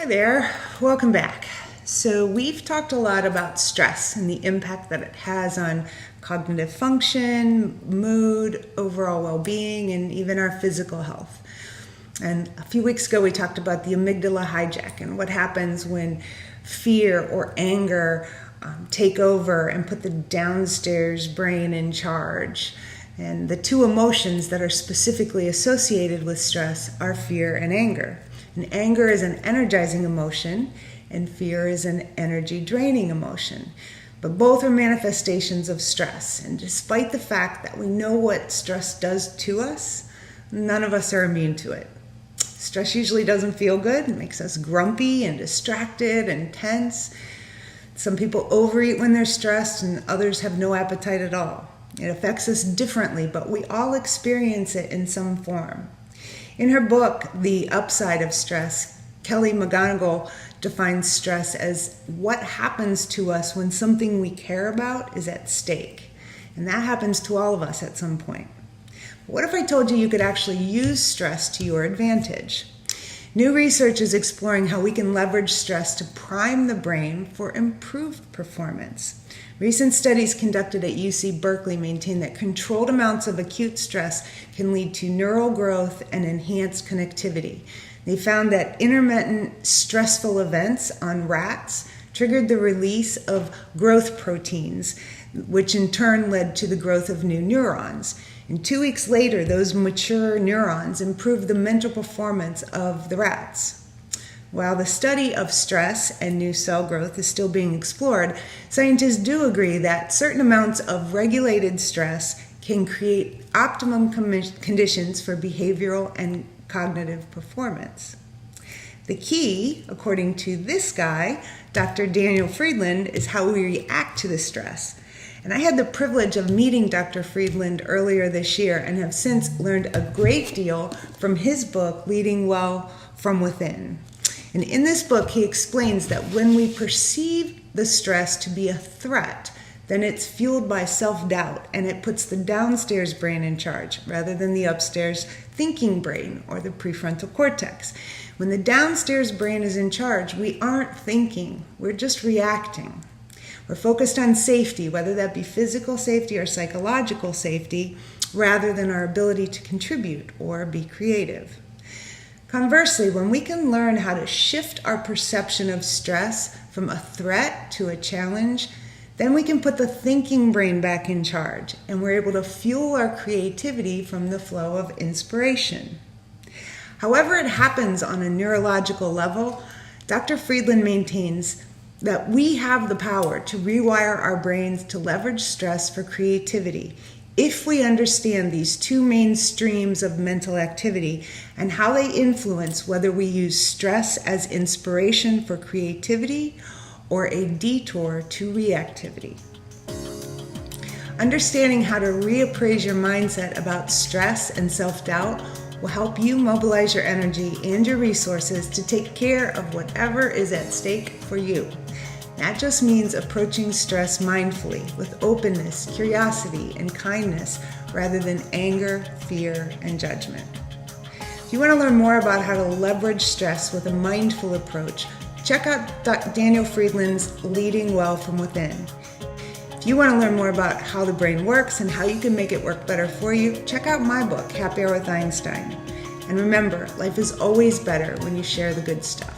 Hi there, welcome back. So we've talked a lot about stress and the impact that it has on cognitive function, mood, overall well-being, and even our physical health. And a few weeks ago we talked about the amygdala hijack and what happens when fear or anger take over and put the downstairs brain in charge. And the two emotions that are specifically associated with stress are fear and anger. And anger is an energizing emotion, and fear is an energy-draining emotion. But both are manifestations of stress. And despite the fact that we know what stress does to us, none of us are immune to it. Stress usually doesn't feel good. It makes us grumpy and distracted and tense. Some people overeat when they're stressed, and others have no appetite at all. It affects us differently, but we all experience it in some form. In her book, The Upside of Stress, Kelly McGonigal defines stress as what happens to us when something we care about is at stake. And that happens to all of us at some point. What if I told you you could actually use stress to your advantage? New research is exploring how we can leverage stress to prime the brain for improved performance. Recent studies conducted at UC Berkeley maintain that controlled amounts of acute stress can lead to neural growth and enhanced connectivity. They found that intermittent stressful events on rats triggered the release of growth proteins, which in turn led to the growth of new neurons. And 2 weeks later, those mature neurons improved the mental performance of the rats. While the study of stress and new cell growth is still being explored, scientists do agree that certain amounts of regulated stress can create optimum conditions for behavioral and cognitive performance. The key, according to this guy, Dr. Daniel Friedland, is how we react to the stress. And I had the privilege of meeting Dr. Friedland earlier this year and have since learned a great deal from his book, Leading Well from Within. And in this book, he explains that when we perceive the stress to be a threat, then it's fueled by self-doubt, and it puts the downstairs brain in charge rather than the upstairs thinking brain or the prefrontal cortex. When the downstairs brain is in charge, we aren't thinking, we're just reacting. We're focused on safety, whether that be physical safety or psychological safety, rather than our ability to contribute or be creative. Conversely, when we can learn how to shift our perception of stress from a threat to a challenge, then we can put the thinking brain back in charge, and we're able to fuel our creativity from the flow of inspiration. However it happens on a neurological level, Dr. Friedland maintains that we have the power to rewire our brains to leverage stress for creativity if we understand these two main streams of mental activity and how they influence whether we use stress as inspiration for creativity or a detour to reactivity. Understanding how to reappraise your mindset about stress and self-doubt will help you mobilize your energy and your resources to take care of whatever is at stake for you. That just means approaching stress mindfully with openness, curiosity, and kindness rather than anger, fear, and judgment. If you want to learn more about how to leverage stress with a mindful approach, check out Daniel Friedland's Leading Well from Within. If you want to learn more about how the brain works and how you can make it work better for you, check out my book, Happier with Einstein. And remember, life is always better when you share the good stuff.